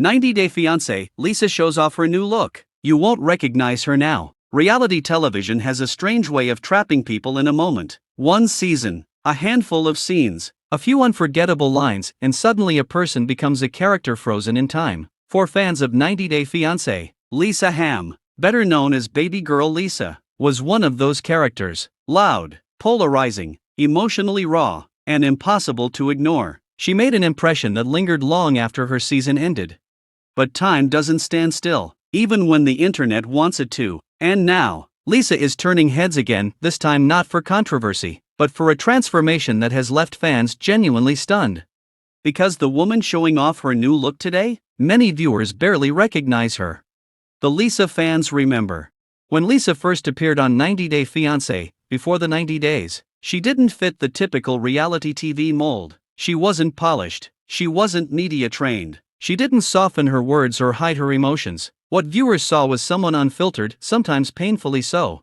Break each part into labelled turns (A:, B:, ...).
A: 90 Day Fiance, Lisa shows off her new look. You won't recognize her now. Reality television has a strange way of trapping people in a moment. One season, a handful of scenes, a few unforgettable lines, and suddenly a person becomes a character frozen in time. For fans of 90 Day Fiance, Lisa Ham, better known as Baby Girl Lisa, was one of those characters. Loud, polarizing, emotionally raw, and impossible to ignore. She made an impression that lingered long after her season ended. But time doesn't stand still, even when the internet wants it to. And now, Lisa is turning heads again, this time not for controversy, but for a transformation that has left fans genuinely stunned. Because the woman showing off her new look today, many viewers barely recognize her. The Lisa fans remember. When Lisa first appeared on 90 Day Fiance, before the 90 days, she didn't fit the typical reality TV mold. She wasn't polished, she wasn't media trained, she didn't soften her words or hide her emotions. What viewers saw was someone unfiltered, sometimes painfully so.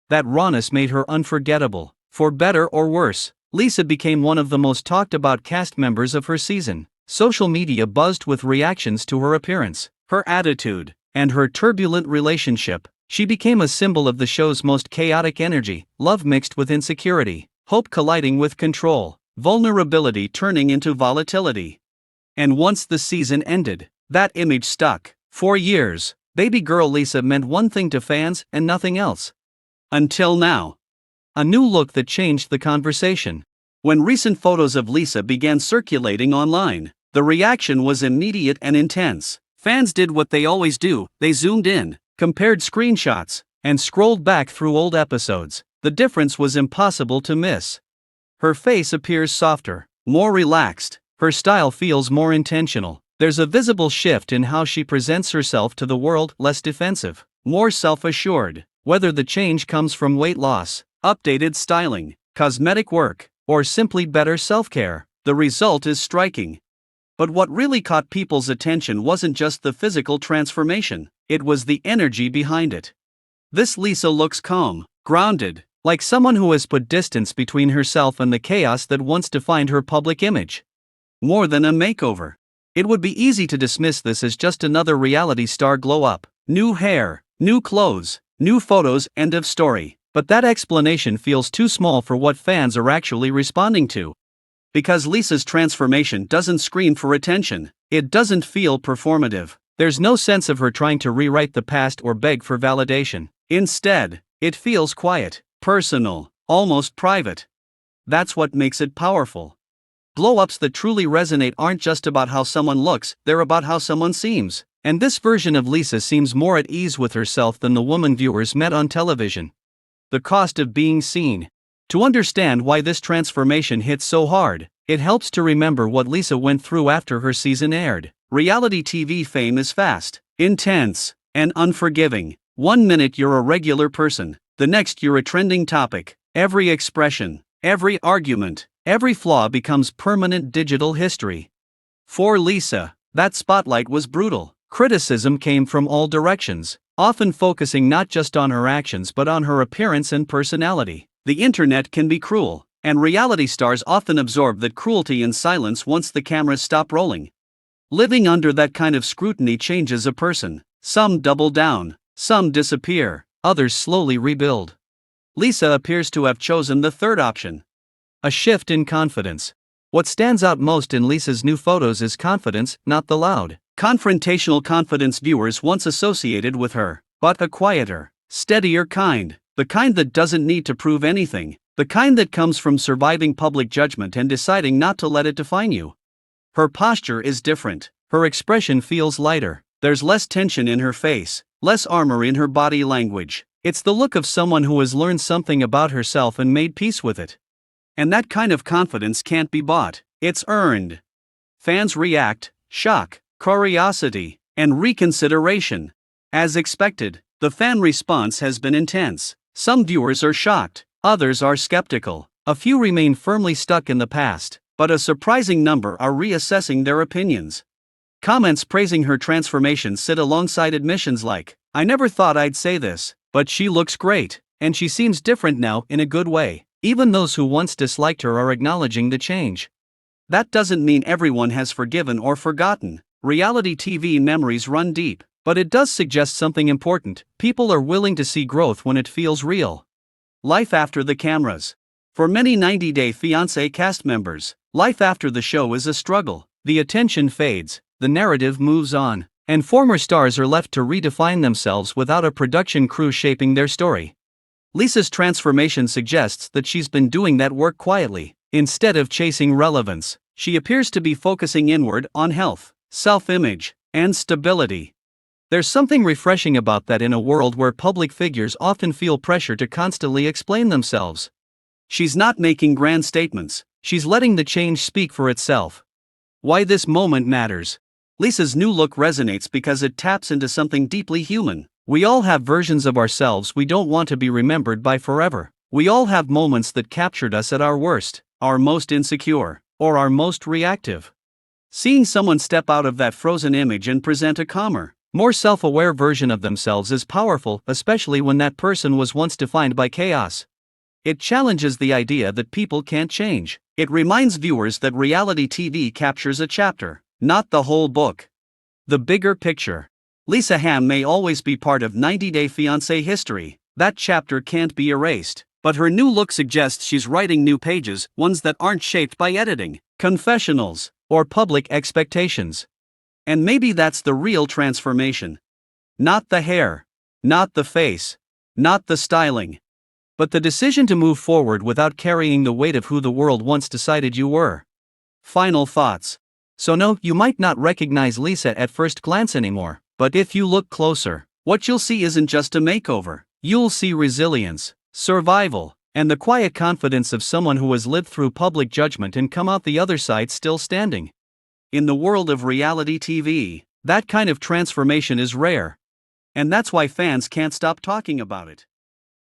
A: That rawness made her unforgettable. For better or worse, Lisa became one of the most talked about cast members of her season. Social media buzzed with reactions to her appearance, her attitude, and her turbulent relationship. She became a symbol of the show's most chaotic energy, love mixed with insecurity, hope colliding with control, vulnerability turning into volatility. And once the season ended, that image stuck. For years, Baby Girl Lisa meant one thing to fans and nothing else. Until now. A new look that changed the conversation. When recent photos of Lisa began circulating online, the reaction was immediate and intense. Fans did what they always do, they zoomed in, compared screenshots, and scrolled back through old episodes. The difference was impossible to miss. Her face appears softer, more relaxed. Her style feels more intentional. There's a visible shift in how she presents herself to the world, less defensive, more self-assured. Whether the change comes from weight loss, updated styling, cosmetic work, or simply better self-care, the result is striking. But what really caught people's attention wasn't just the physical transformation, it was the energy behind it. This Lisa looks calm, grounded, like someone who has put distance between herself and the chaos that once defined her public image. More than a makeover. It would be easy to dismiss this as just another reality star glow-up. New hair, new clothes, new photos, end of story. But that explanation feels too small for what fans are actually responding to. Because Lisa's transformation doesn't scream for attention, it doesn't feel performative. There's no sense of her trying to rewrite the past or beg for validation. Instead, it feels quiet, personal, almost private. That's what makes it powerful. Glow-ups that truly resonate aren't just about how someone looks, they're about how someone seems. And this version of Lisa seems more at ease with herself than the woman viewers met on television. The cost of being seen. To understand why this transformation hits so hard, it helps to remember what Lisa went through after her season aired. Reality TV fame is fast, intense, and unforgiving. One minute you're a regular person, the next you're a trending topic. Every expression, every argument, every flaw becomes permanent digital history. For Lisa, that spotlight was brutal. Criticism came from all directions, often focusing not just on her actions but on her appearance and personality. The internet can be cruel, and reality stars often absorb that cruelty in silence once the cameras stop rolling. Living under that kind of scrutiny changes a person. Some double down, some disappear, others slowly rebuild. Lisa appears to have chosen the third option. A shift in confidence. What stands out most in Lisa's new photos is confidence, not the loud, confrontational confidence viewers once associated with her, but a quieter, steadier kind, the kind that doesn't need to prove anything, the kind that comes from surviving public judgment and deciding not to let it define you. Her posture is different, her expression feels lighter, there's less tension in her face, less armor in her body language. It's the look of someone who has learned something about herself and made peace with it. And that kind of confidence can't be bought, it's earned. Fans react, shock, curiosity, and reconsideration. As expected, the fan response has been intense. Some viewers are shocked, others are skeptical, a few remain firmly stuck in the past, but a surprising number are reassessing their opinions. Comments praising her transformation sit alongside admissions like, "I never thought I'd say this, but she looks great, and she seems different now in a good way." Even those who once disliked her are acknowledging the change. That doesn't mean everyone has forgiven or forgotten. Reality TV memories run deep, but it does suggest something important. People are willing to see growth when it feels real. Life after the cameras. For many 90 Day Fiance cast members, life after the show is a struggle. The attention fades, the narrative moves on, and former stars are left to redefine themselves without a production crew shaping their story. Lisa's transformation suggests that she's been doing that work quietly. Instead of chasing relevance, she appears to be focusing inward on health, self-image, and stability. There's something refreshing about that in a world where public figures often feel pressure to constantly explain themselves. She's not making grand statements, she's letting the change speak for itself. Why this moment matters. Lisa's new look resonates because it taps into something deeply human. We all have versions of ourselves we don't want to be remembered by forever. We all have moments that captured us at our worst, our most insecure, or our most reactive. Seeing someone step out of that frozen image and present a calmer, more self-aware version of themselves is powerful, especially when that person was once defined by chaos. It challenges the idea that people can't change. It reminds viewers that reality TV captures a chapter, not the whole book. The bigger picture. Lisa Ham may always be part of 90 Day Fiancé history. That chapter can't be erased. But her new look suggests she's writing new pages, ones that aren't shaped by editing, confessionals, or public expectations. And maybe that's the real transformation. Not the hair, not the face, not the styling, but the decision to move forward without carrying the weight of who the world once decided you were. Final thoughts. So no, you might not recognize Lisa at first glance anymore, but if you look closer, what you'll see isn't just a makeover. You'll see resilience, survival, and the quiet confidence of someone who has lived through public judgment and come out the other side still standing. In the world of reality TV, that kind of transformation is rare. And that's why fans can't stop talking about it.